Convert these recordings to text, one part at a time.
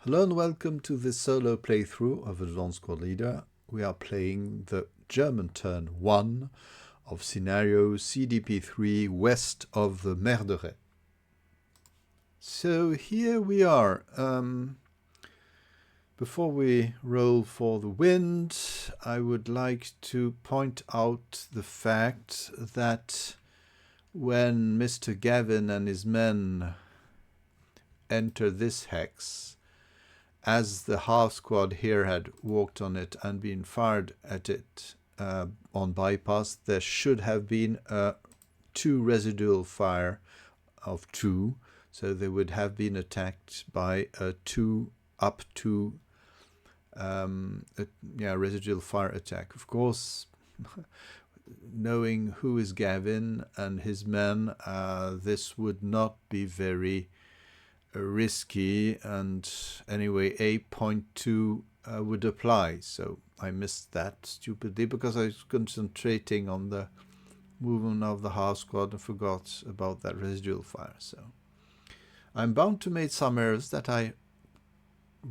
Hello and welcome to this solo playthrough of Advanced Squad Leader. We are playing the German turn 1 of scenario CdP3 West of the Merderet. So here we are. Before we roll for the wind, I would like to point out the fact that when Mr. Gavin and his men enter this hex, as the half squad here had walked on it and been fired at it on bypass, there should have been a 2 residual fire of 2, so they would have been attacked by a 2 up to residual fire attack. Of course, knowing who is Gavin and his men, this would not be very risky, and anyway 8.2 would apply, so I missed that stupidly because I was concentrating on the movement of the half squad and forgot about that residual fire. So I'm bound to make some errors that I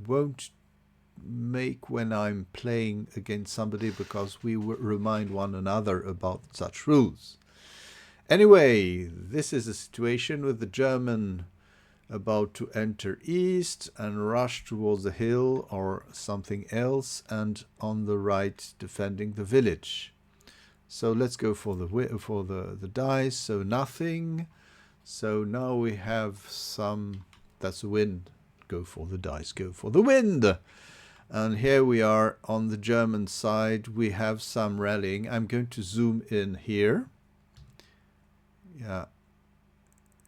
won't make when I'm playing against somebody, because we will remind one another about such rules. Anyway, this is a situation with the German about to enter east and rush towards the hill or something else, and on the right defending the village. So let's go for the dice. So nothing. So now we have some. That's the wind. Go for the dice. Go for the wind. And here we are on the German side. We have some rallying. I'm going to zoom in here. Yeah.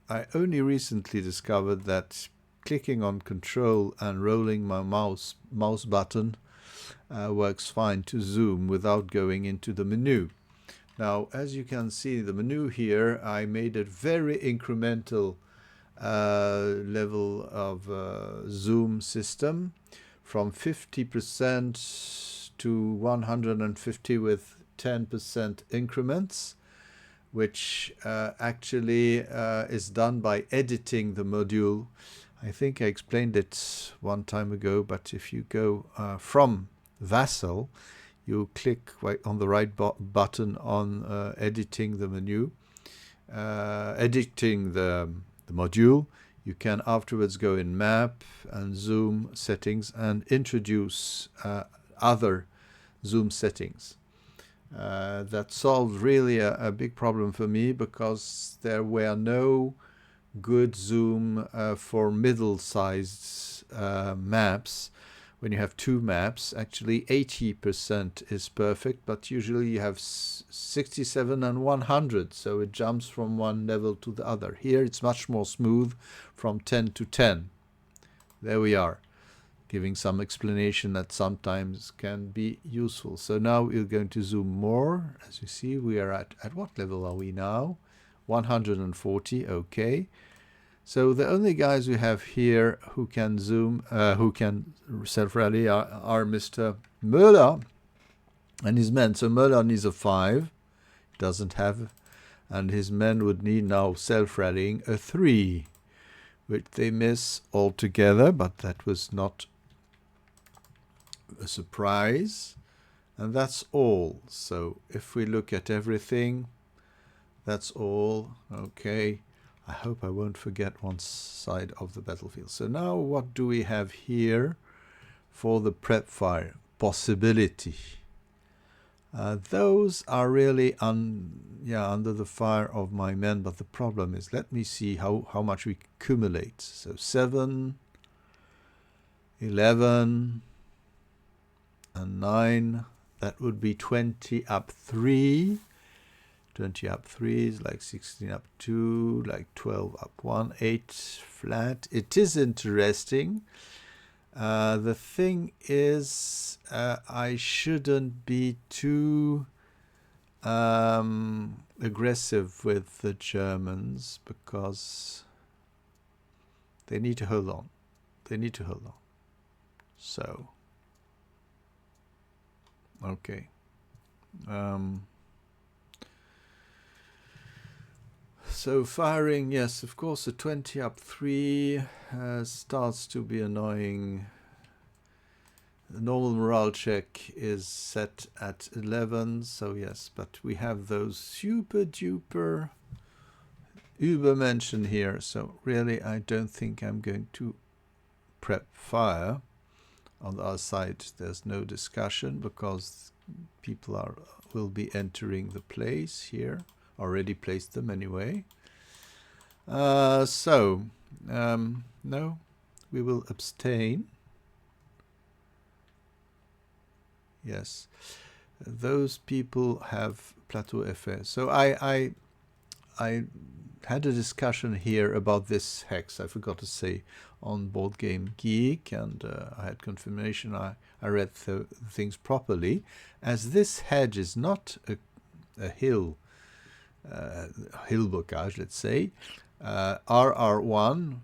I only recently discovered that clicking on Control and rolling my mouse button works fine to zoom without going into the menu. Now, as you can see, the menu here, I made a very incremental level of zoom system from 50% to 150 with 10% increments, which actually is done by editing the module. I think I explained it one time ago, but if you go from Vassal, you click right on the right button on editing the menu, editing the module. You can afterwards go in map and zoom settings and introduce other zoom settings. That solved really a big problem for me, because there were no good zoom for middle-sized maps. When you have 2 maps, actually 80% is perfect, but usually you have 67 and 100, so it jumps from one level to the other. Here it's much more smooth from 10 to 10. There we are, giving some explanation that sometimes can be useful. So now we're going to zoom more. As you see, we are at what level are we now? 140, okay. So the only guys we have here who can zoom, who can self-rally are Mr. Möller and his men. So Möller needs a 5, doesn't have, and his men would need now self-rallying a 3, which they miss altogether, but that was not a surprise. And that's all. So if we look at everything, that's all. Okay. I hope I won't forget one side of the battlefield. So now what do we have here for the prep fire possibility? Those are really under the fire of my men, but the problem is, let me see how much we accumulate. So 7, 11, and 9, that would be 20 up 3. 20 up 3 is like 16 up 2, like 12 up 1, 8 flat. It is interesting. The thing is, I shouldn't be too aggressive with the Germans, because they need to hold on. They need to hold on. So, okay. So firing, yes, of course, a 20 up 3 starts to be annoying The normal morale check is set at 11, so yes, but we have those super duper Übermenschen here, so really I don't think I'm going to prep fire. On the other side, there's no discussion because people will be entering the place here. Already placed them anyway. No, we will abstain. Yes, those people have plateau effect. So I had a discussion here about this hex, I forgot to say, on Board Game Geek, and I had confirmation I read things properly, as this hedge is not a hill bocage, let's say. RR1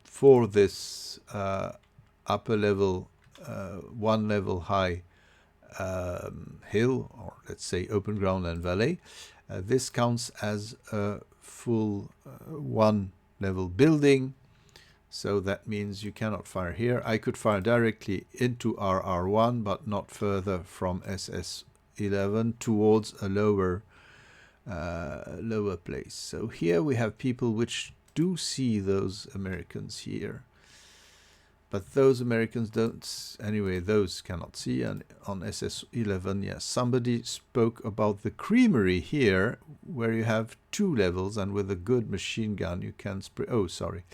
for this upper level, one level high hill, or let's say open ground and valley, this counts as a full one level building, so that means you cannot fire here. I could fire directly into RR1 but not further from SS11 towards a lower place. So here we have people which do see those Americans here, but those Americans don't, anyway, those cannot see. And on SS11, yes, somebody spoke about the creamery here, where you have two levels, and with a good machine gun you can spray. Oh, sorry,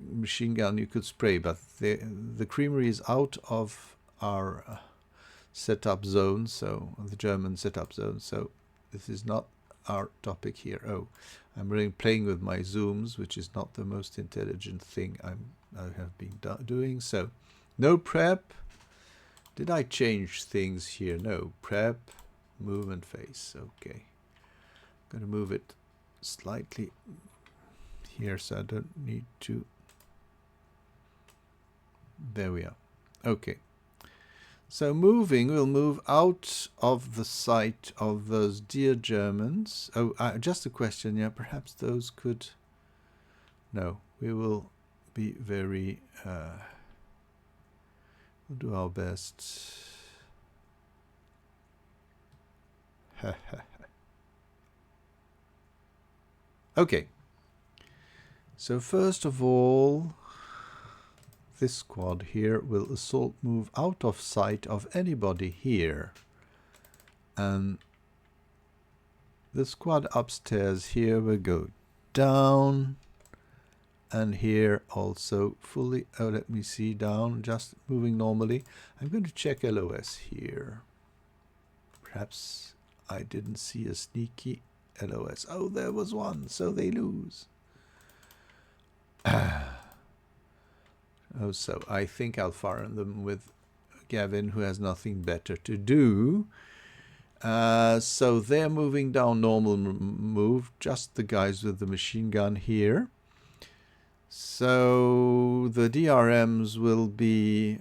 machine gun you could spray, but the creamery is out of our setup zone, so the German setup zone, so this is not our topic here. Oh, I'm really playing with my zooms, which is not the most intelligent thing I have been doing. So no prep. Did I change things here? No, prep, movement phase. Okay, I'm going to move it slightly here so I don't need to. There we are. Okay, so moving, we'll move out of the sight of those dear Germans. Oh, just a question, yeah, perhaps those could. No, we will be very we'll do our best. Okay, so first of all, this squad here will assault move out of sight of anybody here, and the squad upstairs here will go down, and here also fully, oh, let me see, down, just moving normally. I'm going to check LOS here. Perhaps I didn't see a sneaky LOS. Oh, there was one, so they lose. Oh, so I think I'll fire them with Gavin, who has nothing better to do. So they're moving down normal move, just the guys with the machine gun here. So the DRMs will be,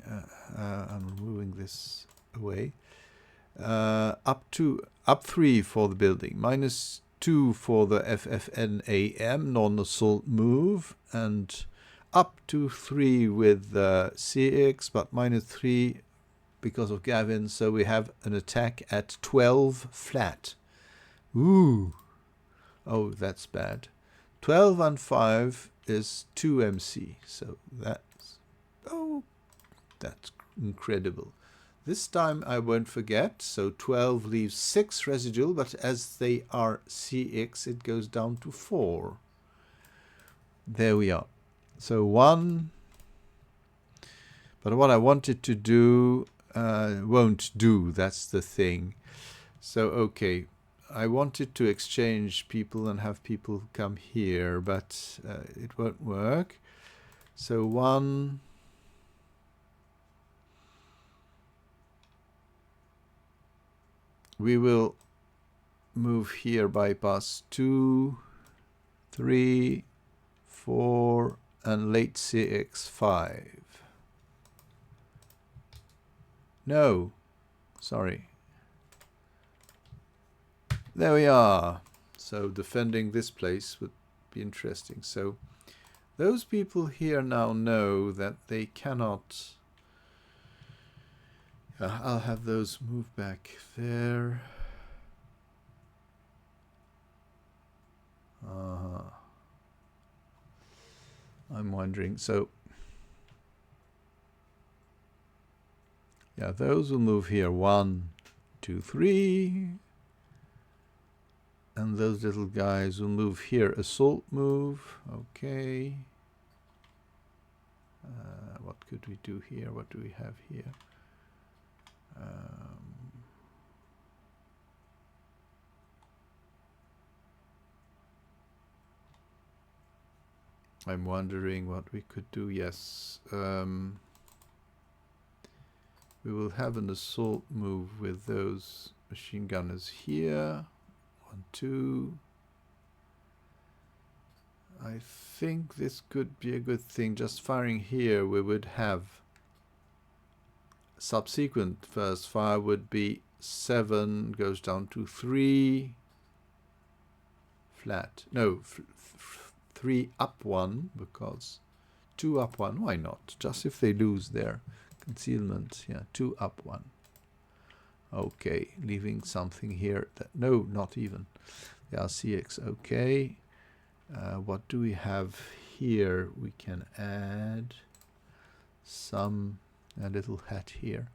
I'm moving this away, up 3 for the building, -2 for the FFNAM, non-assault move, and up to 3 with CX, but -3 because of Gavin, so we have an attack at 12 flat. Ooh. Oh, that's bad. 12 and 5 is 2 MC, so that's incredible. This time I won't forget, so 12 leaves 6 residual, but as they are CX, it goes down to 4. There we are. So 1, but what I wanted to do won't do, that's the thing. So okay, I wanted to exchange people and have people come here, but it won't work. So 1, we will move here, bypass 2, 3, 4, and late CX 5. No, sorry. There we are. So defending this place would be interesting. So those people here now know that they cannot I'll have those move back there. I'm wondering, so yeah, those will move here. 1, 2, 3. And those little guys will move here. Assault move. Okay. What could we do here? What do we have here? I'm wondering what we could do. Yes. We will have an assault move with those machine gunners here. 1, 2. I think this could be a good thing. Just firing here, we would have subsequent first fire would be 7, goes down to 3. Flat. No, 3 up 1, because 2 up 1. Why not? Just if they lose their concealment. Yeah, 2 up 1. Okay, leaving something here. That no, not even. The RCX. Okay. What do we have here? We can add some a little hat here.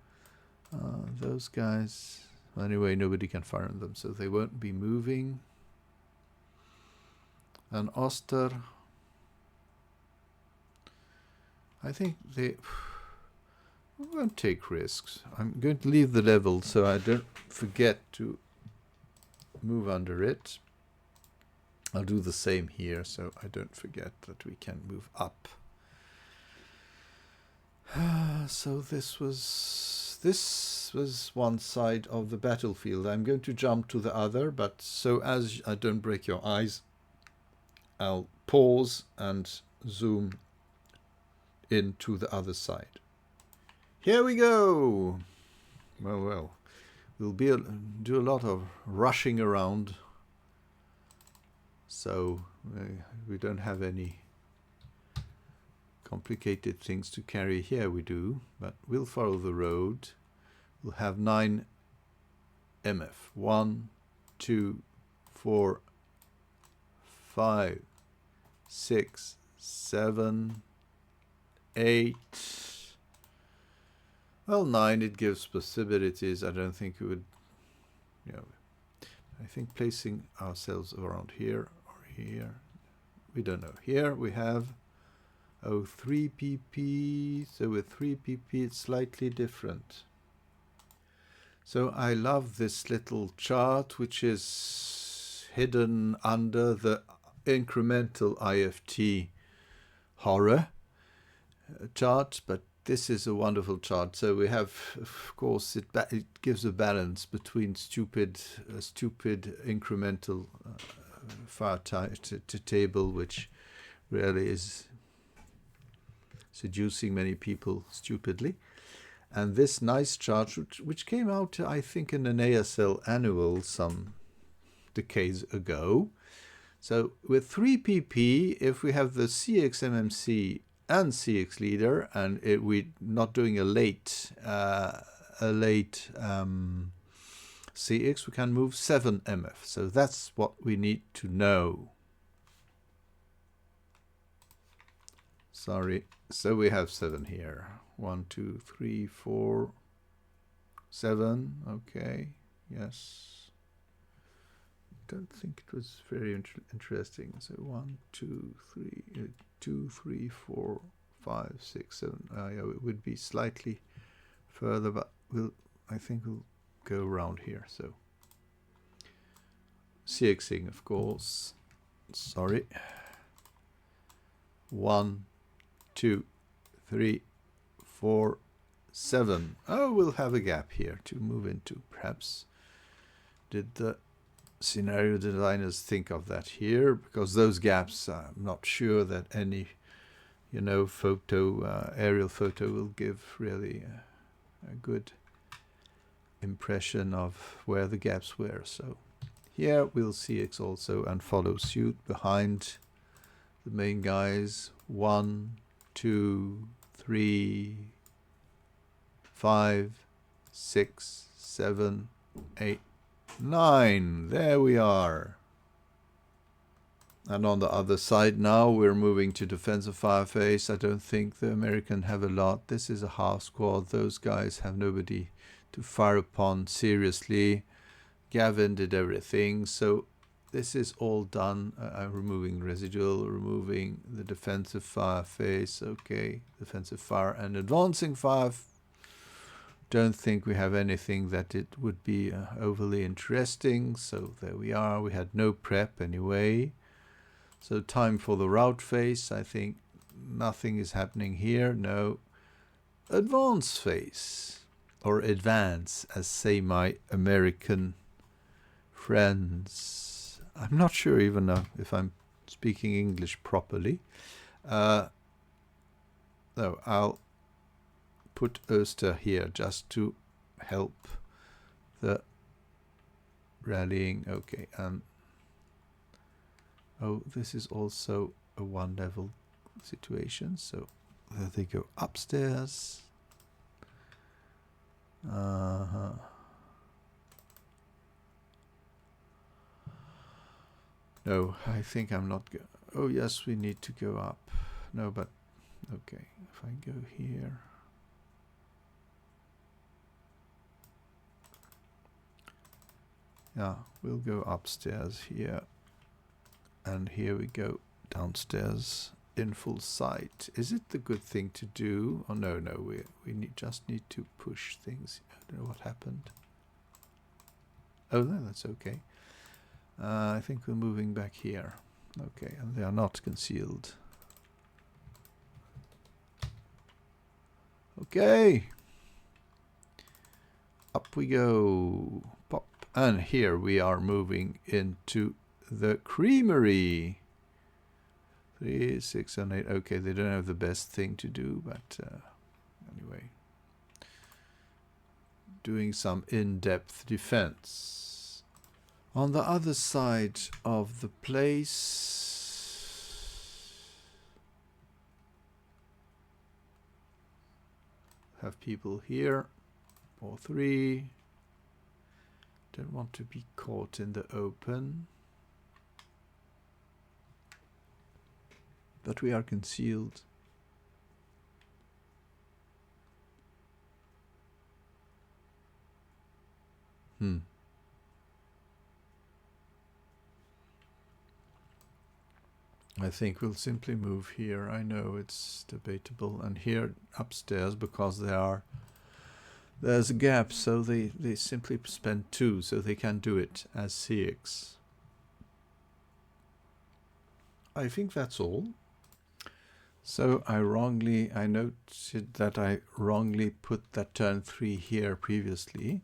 Those guys. Anyway, nobody can fire on them, so they won't be moving. And Oster. I think they won't take risks. I'm going to leave the level so I don't forget to move under it. I'll do the same here so I don't forget that we can move up. So this was one side of the battlefield. I'm going to jump to the other, but so as I don't break your eyes, I'll pause and zoom into the other side. Here we go. Well, we'll do a lot of rushing around, so we don't have any complicated things to carry. Here we do, but we'll follow the road. We'll have 9 MF. 1, 2, 4, 5, 6, 7, 8. Well, 9, it gives possibilities. I don't think it would, I think placing ourselves around here or here, we don't know. Here we have 3 pp, so with 3 pp it's slightly different. So I love this little chart, which is hidden under the incremental IFT horror chart, but this is a wonderful chart. So we have, of course, it gives a balance between stupid incremental fire to table, which really is seducing many people stupidly, and this nice chart which came out, I think, in an ASL annual some decades ago. So with 3 pp, if we have the CX MMC and CX leader, and we're not doing a late CX, we can move 7 MF. So that's what we need to know. Sorry. So we have 7 here. 1, 2, 3, 4, 7. Okay. Yes. Don't think it was very interesting. So 1, 2, 3, 2, 3, 4, 5, 6, 7. Yeah, it would be slightly further, but I think we'll go around here. So CXing, of course. Sorry. 1, 2, 3, 4, 7. Oh, we'll have a gap here to move into. Perhaps did the scenario designers think of that here? Because those gaps, I'm not sure that any, aerial photo will give really a good impression of where the gaps were. So here we'll CX also and follow suit behind the main guys. 1, 2, 3, 5, 6, 7, 8, 9. There we are. And on the other side now, we're moving to defensive fire phase. I don't think the American have a lot. This is a half squad. Those guys have nobody to fire upon seriously. Gavin did everything. So this is all done. I'm removing residual, removing the defensive fire phase. Okay, defensive fire and advancing fire. Don't think we have anything that it would be overly interesting. So there we are. We had no prep anyway. So time for the route phase. I think nothing is happening here. No. Advance phase. Or advance, as say my American friends. I'm not sure even if I'm speaking English properly. No, I'll put Öster here just to help the rallying. Okay, oh, this is also a one-level situation, so there they go upstairs. No, I think I'm not go. Oh, yes, we need to go up. No, but okay, if I go here. Yeah, we'll go upstairs here. And here we go downstairs in full sight. Is it the good thing to do? Oh, no, we just need to push things. I don't know what happened. Oh, no, that's okay. I think we're moving back here. Okay, and they are not concealed. Okay. Up we go. Pop. And here we are moving into the creamery. 3, 6, and 8. Okay, they don't have the best thing to do, but anyway. Doing some in-depth defense. On the other side of the place, have people here, or 3. Don't want to be caught in the open. But we are concealed. I think we'll simply move here. I know it's debatable. And here upstairs, because there's a gap, so they simply spend 2, so they can do it as CX. I think that's all. So I noted that I wrongly put that turn 3 here previously,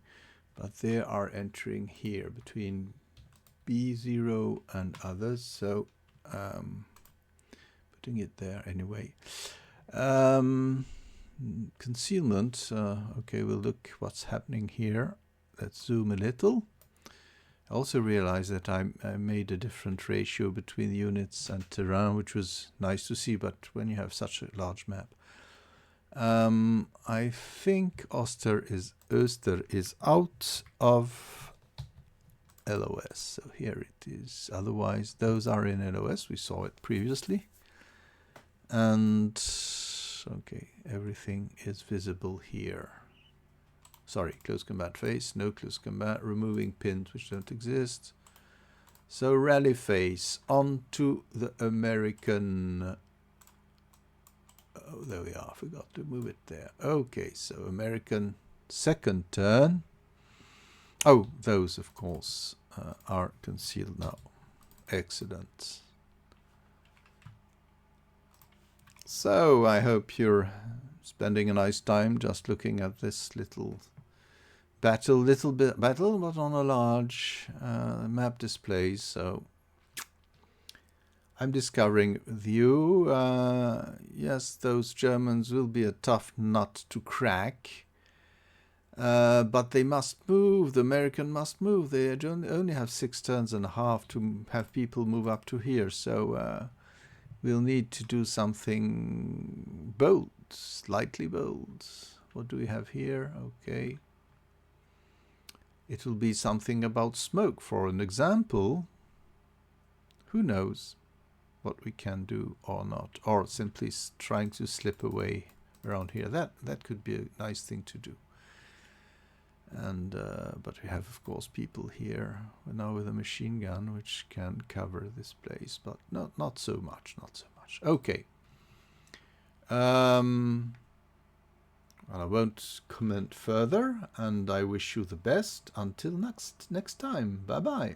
but they are entering here between B0 and others, so putting it there anyway. Concealment, okay, we'll look what's happening here. Let's zoom a little. I also realized that I made a different ratio between units and terrain, which was nice to see, but when you have such a large map. I think Öster is out of LOS, so here it is. Otherwise, those are in LOS. We saw it previously. And, okay, everything is visible here. Sorry, close combat phase, no close combat, removing pins which don't exist. So rally phase, on to the American. Oh, there we are, forgot to move it there. Okay, so American second turn. Oh, those, of course, are concealed now. Excellent. So I hope you're spending a nice time just looking at this little battle, but on a large map display. So I'm discovering view. Yes, those Germans will be a tough nut to crack. But they must move. The American must move. They only have 6 turns and a half to have people move up to here. So we'll need to do something bold, slightly bold. What do we have here? Okay. it will be something about smoke, for an example. Who knows what we can do or not, or simply trying to slip away around here. That could be a nice thing to do. And but we have, of course, people here now with a machine gun which can cover this place, but not so much, not so much. Okay. Well, I won't comment further, and I wish you the best until next time. Bye bye.